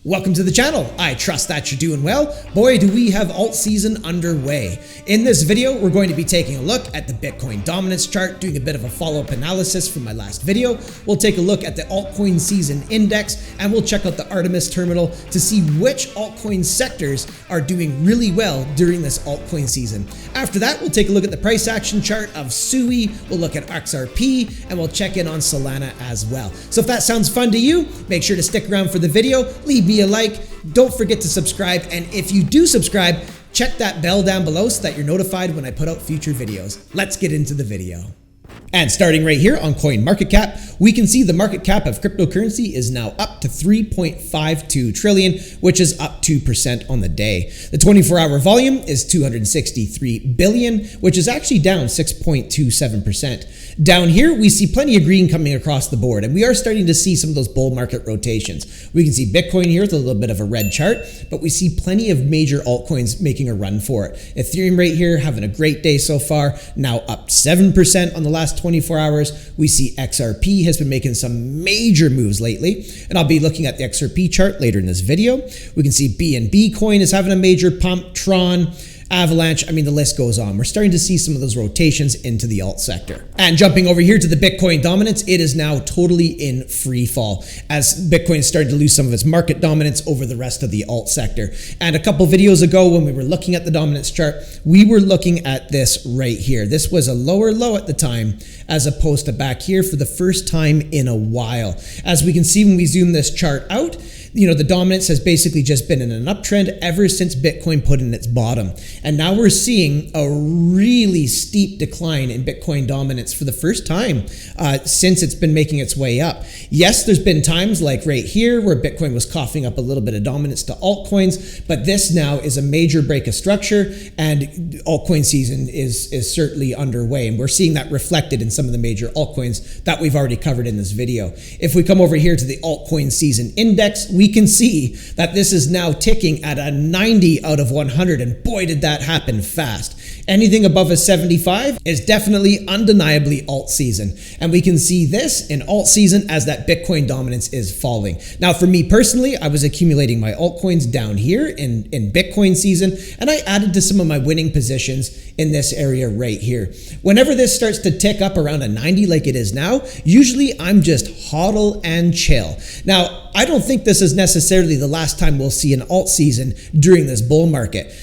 Welcome to the channel. I trust that you're doing well. Boy, do we have alt season underway. In this video, we're going to be taking a look at the Bitcoin dominance chart, doing a bit of a follow-up analysis from my last video. We'll take a look at the altcoin season index, and we'll check out the Artimus Terminal to see which altcoin sectors are doing really well during this altcoin season. After that, we'll take a look at the price action chart of Sui, we'll look at XRP, and we'll check in on Solana as well. So if that sounds fun to you, make sure to stick around for the video, leave me a like, don't forget to subscribe, and if you do subscribe, check that bell down below so that you're notified when I put out future videos. Let's get into the video. And starting right here on CoinMarketCap, we can see the market cap of cryptocurrency is now up to 3.52 trillion, which is up 2% on the day. The 24-hour volume is 263 billion, which is actually down 6.27%. Down here, we see plenty of green coming across the board, and we are starting to see some of those bull market rotations. We can see Bitcoin here with a little bit of a red chart, but we see plenty of major altcoins making a run for it. Ethereum right here having a great day so far, now up 7% on the last 24 hours. We see XRP has been making some major moves lately, and I'll be looking at the XRP chart later in this video. We can see BNB coin is having a major pump, Tron, Avalanche, I mean, the list goes on. We're starting to see some of those rotations into the alt sector. And jumping over here to the Bitcoin dominance, it is now totally in free fall as Bitcoin started to lose some of its market dominance over the rest of the alt sector. And a couple videos ago when we were looking at the dominance chart, we were looking at this right here. This was a lower low at the time as opposed to back here for the first time in a while. As we can see when we zoom this chart out, you know, the dominance has basically just been in an uptrend ever since Bitcoin put in its bottom. And now we're seeing a really steep decline in Bitcoin dominance for the first time since it's been making its way up. Yes, there's been times like right here where Bitcoin was coughing up a little bit of dominance to altcoins, but this now is a major break of structure, and altcoin season is certainly underway. And we're seeing that reflected in some of the major altcoins that we've already covered in this video. If we come over here to the altcoin season index, we can see that this is now ticking at a 90 out of 100, and boy did that happen fast. Anything above a 75 is definitely undeniably alt season, and we can see this in alt season as that Bitcoin dominance is falling. Now for me personally, I was accumulating my altcoins down here in Bitcoin season, and I added to some of my winning positions in this area right here. Whenever this starts to tick up around a 90 like it is now, usually I'm just hodl and chill. Now I don't think this is necessarily the last time we'll see an alt season during this bull market.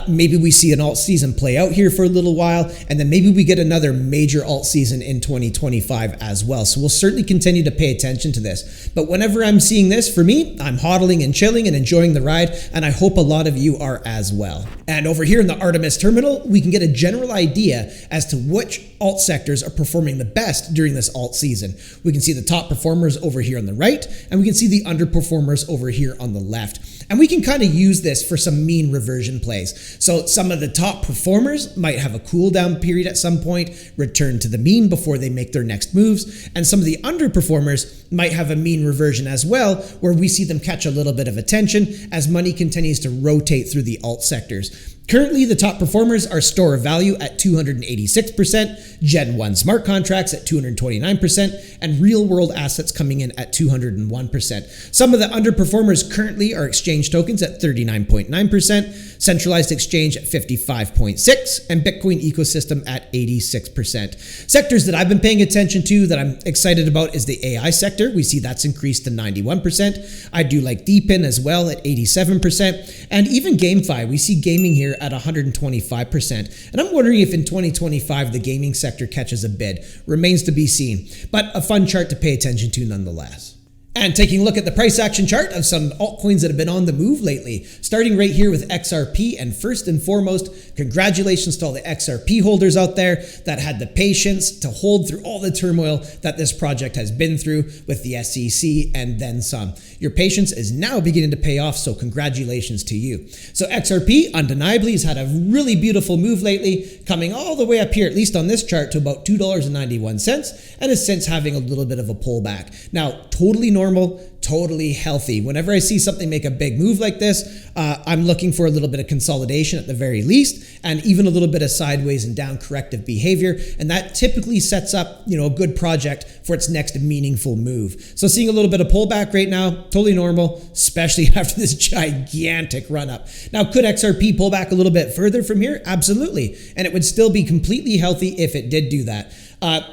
Maybe we see an alt season play out here for a little while, and then maybe we get another major alt season in 2025 as well. So we'll certainly continue to pay attention to this. But whenever I'm seeing this, for me, I'm hodling and chilling and enjoying the ride, and I hope a lot of you are as well. And over here in the Artimus Terminal, we can get a general idea as to which alt sectors are performing the best during this alt season. We can see the top performers over here on the right, and we can see the underperformers over here on the left. And we can kind of use this for some mean reversion plays. So some of the top performers might have a cool down period at some point, return to the mean before they make their next moves. And some of the underperformers might have a mean reversion as well, where we see them catch a little bit of attention as money continues to rotate through the alt sectors. Currently, the top performers are store of value at 286%, Gen 1 smart contracts at 229%, and real world assets coming in at 201%. Some of the underperformers currently are exchange tokens at 39.9%, centralized exchange at 55.6%, and Bitcoin ecosystem at 86%. Sectors that I've been paying attention to that I'm excited about is the AI sector. We see that's increased to 91%. I do like DeepIn as well at 87%, and even GameFi, we see gaming here at 125%. And I'm wondering if in 2025 the gaming sector catches a bid. Remains to be seen, but a fun chart to pay attention to nonetheless. And taking a look at the price action chart of some altcoins that have been on the move lately, starting right here with XRP. And first and foremost, congratulations to all the XRP holders out there that had the patience to hold through all the turmoil that this project has been through with the SEC and then some. Your patience is now beginning to pay off, so congratulations to you. So XRP undeniably has had a really beautiful move lately, coming all the way up here, at least on this chart, to about $2.91, and is since having a little bit of a pullback. Now, totally normal normal, totally healthy. Whenever I see something make a big move like this, I'm looking for a little bit of consolidation at the very least, and even a little bit of sideways and down corrective behavior. And that typically sets up, a good project for its next meaningful move. So seeing a little bit of pullback right now, totally normal, especially after this gigantic run up. Now, could XRP pull back a little bit further from here? Absolutely. And it would still be completely healthy if it did do that.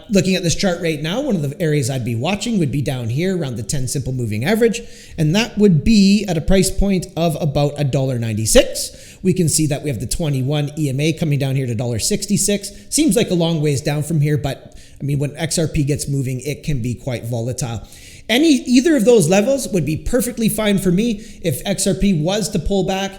Looking at this chart right now, one of the areas I'd be watching would be down here around the 10 simple moving average, and that would be at a price point of about $1.96. We can see that we have the 21 EMA coming down here to $1.66. Seems like a long ways down from here, but I mean, when XRP gets moving, it can be quite volatile. Either of those levels would be perfectly fine for me if XRP was to pull back,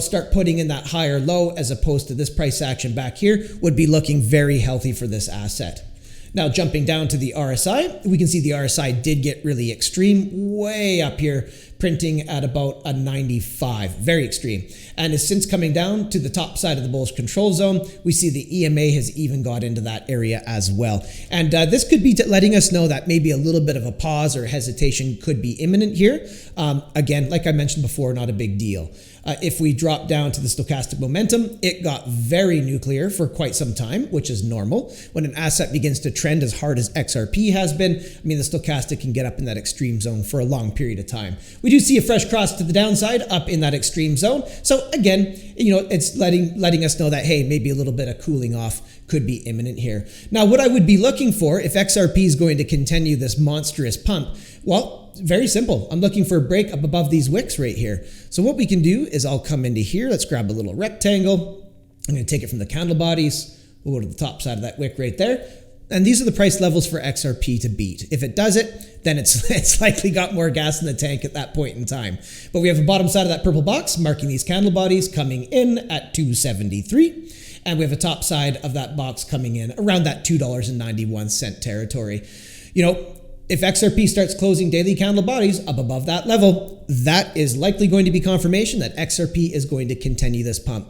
start putting in that higher low as opposed to this price action back here would be looking very healthy for this asset. Now, jumping down to the RSI, we can see the RSI did get really extreme way up here, printing at about a 95, very extreme. And is since coming down to the top side of the bullish control zone, we see the EMA has even got into that area as well. And this could be letting us know that maybe a little bit of a pause or hesitation could be imminent here. Again, like I mentioned before, not a big deal. If we drop down to the stochastic momentum, it got very nuclear for quite some time, which is normal. When an asset begins to trend as hard as XRP has been, I mean, the stochastic can get up in that extreme zone for a long period of time. We do see a fresh cross to the downside up in that extreme zone. So again, it's letting us know that, hey, maybe a little bit of cooling off could be imminent here. Now, what I would be looking for if XRP is going to continue this monstrous pump, well, very simple. I'm looking for a break up above these wicks right here. So what we can do is I'll come into here. Let's grab a little rectangle. I'm going to take it from the candle bodies. We'll go to the top side of that wick right there. And these are the price levels for XRP to beat. If it does it, then it's likely got more gas in the tank at that point in time. But we have the bottom side of that purple box marking these candle bodies coming in at 273. And we have a top side of that box coming in around that $2.91 territory. If XRP starts closing daily candle bodies up above that level, that is likely going to be confirmation that XRP is going to continue this pump.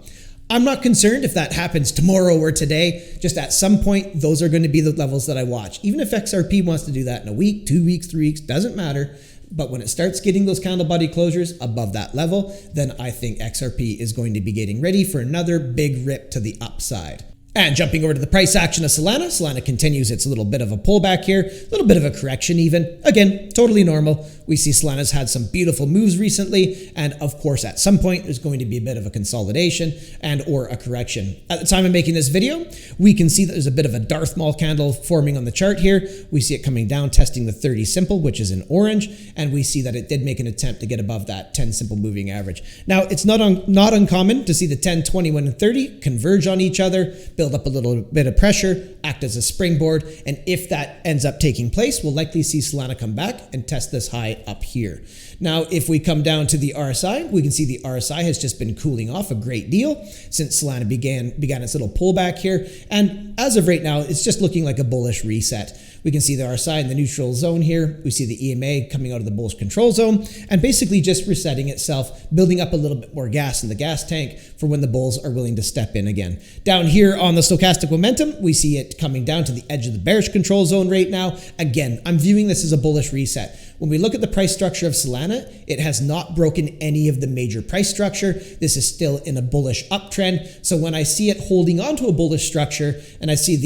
I'm not concerned if that happens tomorrow or today. Just at some point, those are going to be the levels that I watch. Even if XRP wants to do that in a week, 2 weeks, 3 weeks, doesn't matter. But when it starts getting those candle body closures above that level, then I think XRP is going to be getting ready for another big rip to the upside. And jumping over to the price action of Solana, Solana continues its little bit of a pullback here, a little bit of a correction even. Again, totally normal. We see Solana's had some beautiful moves recently, and of course at some point there's going to be a bit of a consolidation and or a correction. At the time of making this video, we can see that there's a bit of a Darth Maul candle forming on the chart here. We see it coming down, testing the 30 simple, which is in orange, and we see that it did make an attempt to get above that 10 simple moving average. Now, it's not uncommon to see the 10, 21, and 30 converge on each other, build up a little bit of pressure, act as a springboard, and if that ends up taking place, we'll likely see Solana come back and test this high up here. Now, if we come down to the RSI, we can see the RSI has just been cooling off a great deal since Solana began its little pullback here, and as of right now, it's just looking like a bullish reset. We can see the RSI in the neutral zone here. We see the EMA coming out of the bullish control zone and basically just resetting itself, building up a little bit more gas in the gas tank for when the bulls are willing to step in again. Down here on the stochastic momentum, we see it coming down to the edge of the bearish control zone right now. Again, I'm viewing this as a bullish reset. When we look at the price structure of Solana, it has not broken any of the major price structure. This is still in a bullish uptrend. So when I see it holding onto a bullish structure and I see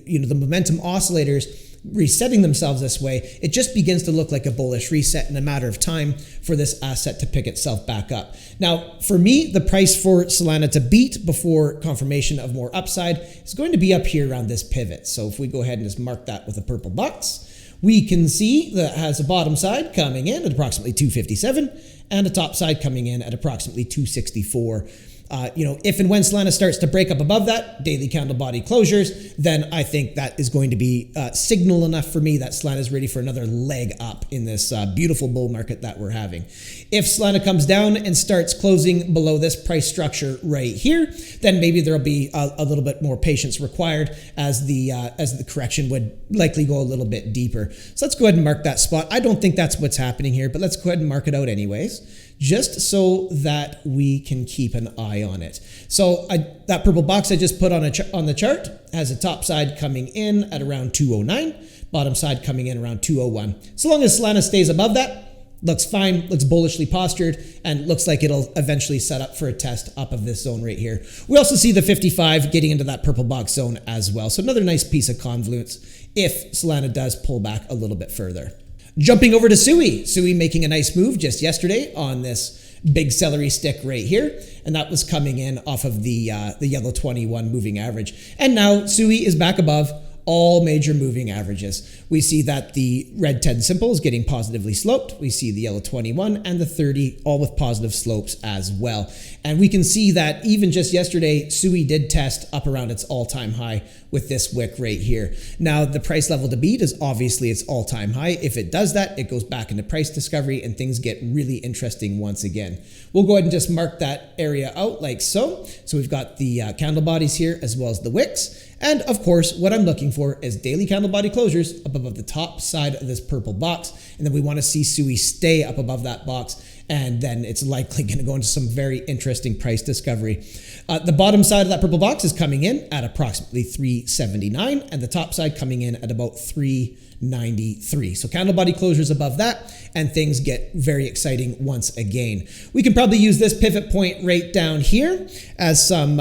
the momentum oscillators resetting themselves this way, it just begins to look like a bullish reset in a matter of time for this asset to pick itself back up. Now, for me, the price for Solana to beat before confirmation of more upside is going to be up here around this pivot. So if we go ahead and just mark that with a purple box, we can see that it has a bottom side coming in at approximately 257 and a top side coming in at approximately 264. If and when Solana starts to break up above that, daily candle body closures, then I think that is going to be signal enough for me that Solana is ready for another leg up in this beautiful bull market that we're having. If Solana comes down and starts closing below this price structure right here, then maybe there'll be a little bit more patience required as the correction would likely go a little bit deeper. So let's go ahead and mark that spot. I don't think that's what's happening here, but let's go ahead and mark it out anyways, just so that we can keep an eye on it. So that purple box I just put on the chart has a top side coming in at around 209, bottom side coming in around 201. So long as Solana stays above that, looks fine, looks bullishly postured, and looks like it'll eventually set up for a test up of this zone right here. We also see the 55 getting into that purple box zone as well. So another nice piece of confluence if Solana does pull back a little bit further. Jumping over to Sui. Sui making a nice move just yesterday on this big celery stick right here, and that was coming in off of the yellow 21 moving average. And now Sui is back above all major moving averages. We see that the red 10 simple is getting positively sloped. We see the yellow 21 and the 30 all with positive slopes as well. And we can see that even just yesterday, Sui did test up around its all-time high with this wick right here. Now, the price level to beat is obviously its all-time high. If it does that, it goes back into price discovery and things get really interesting once again. We'll go ahead and just mark that area out like so. So we've got the candle bodies here as well as the wicks. And of course, what I'm looking for is daily candle body closures up above the top side of this purple box. And then we want to see Sui stay up above that box. And then it's likely going to go into some very interesting price discovery. The bottom side of that purple box is coming in at approximately 379 and the top side coming in at about 393. So candle body closures above that and things get very exciting once again. We can probably use this pivot point right down here as some,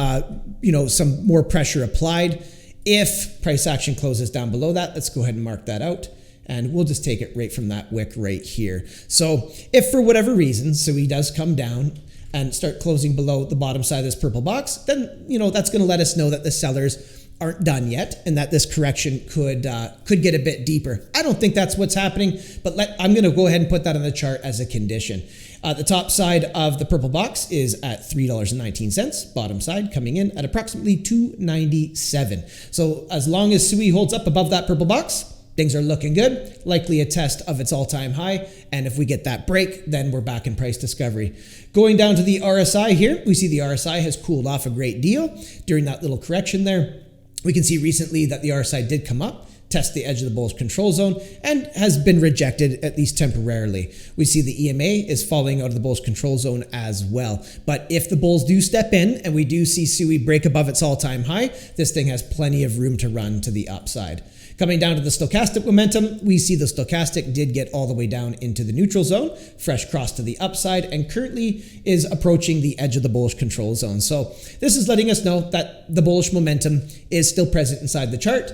some more pressure applied. If price action closes down below that, let's go ahead and mark that out. And we'll just take it right from that wick right here. So if for whatever reason, Sui does come down and start closing below the bottom side of this purple box, then, that's going to let us know that the sellers aren't done yet and that this correction could get a bit deeper. I don't think that's what's happening, but I'm going to go ahead and put that on the chart as a condition. The top side of the purple box is at $3.19. Bottom side coming in at approximately $2.97. So as long as Sui holds up above that purple box, things are looking good, likely a test of its all-time high. And if we get that break, then we're back in price discovery. Going down to the RSI here, we see the RSI has cooled off a great deal during that little correction there. We can see recently that the RSI did come up, test the edge of the bullish control zone, and has been rejected at least temporarily. We see the EMA is falling out of the bullish control zone as well. But if the bulls do step in and we do see Sui break above its all-time high, this thing has plenty of room to run to the upside. Coming down to the stochastic momentum, we see the stochastic did get all the way down into the neutral zone, fresh cross to the upside, and currently is approaching the edge of the bullish control zone. So this is letting us know that the bullish momentum is still present inside the chart.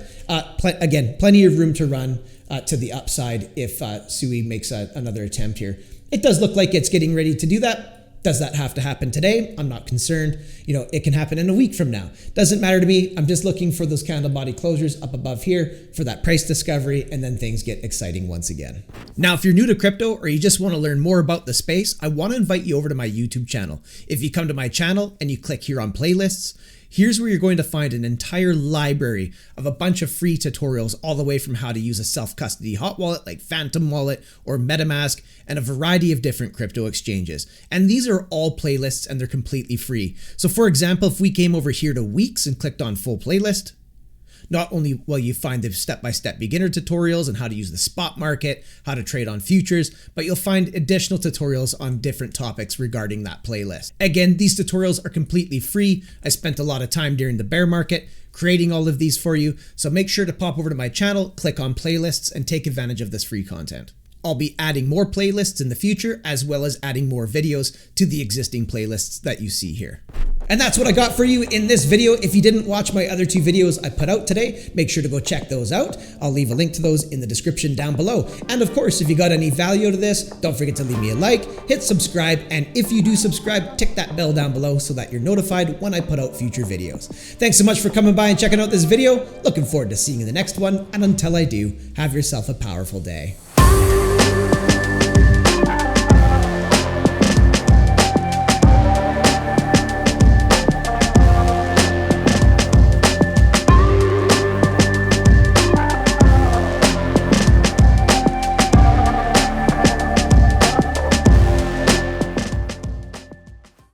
Again, plenty of room to run to the upside if Sui makes another attempt here. It does look like it's getting ready to do that. Does that have to happen today? I'm not concerned. It can happen in a week from now. Doesn't matter to me. I'm just looking for those candle body closures up above here for that price discovery, and then things get exciting once again. Now, if you're new to crypto or you just want to learn more about the space, I want to invite you over to my YouTube channel. If you come to my channel and you click here on playlists, here's where you're going to find an entire library of a bunch of free tutorials all the way from how to use a self-custody hot wallet like Phantom Wallet or MetaMask and a variety of different crypto exchanges. And these are all playlists and they're completely free. So for example, if we came over here to weeks and clicked on full playlist, not only will you find the step-by-step beginner tutorials on how to use the spot market, how to trade on futures, but you'll find additional tutorials on different topics regarding that playlist. Again, these tutorials are completely free. I spent a lot of time during the bear market creating all of these for you, so make sure to pop over to my channel, click on playlists, and take advantage of this free content. I'll be adding more playlists in the future, as well as adding more videos to the existing playlists that you see here. And that's what I got for you in this video. If you didn't watch my other two videos I put out today, make sure to go check those out. I'll leave a link to those in the description down below. And of course, if you got any value out of this, don't forget to leave me a like, hit subscribe, and if you do subscribe, tick that bell down below so that you're notified when I put out future videos. Thanks so much for coming by and checking out this video. Looking forward to seeing you in the next one. And until I do, have yourself a powerful day.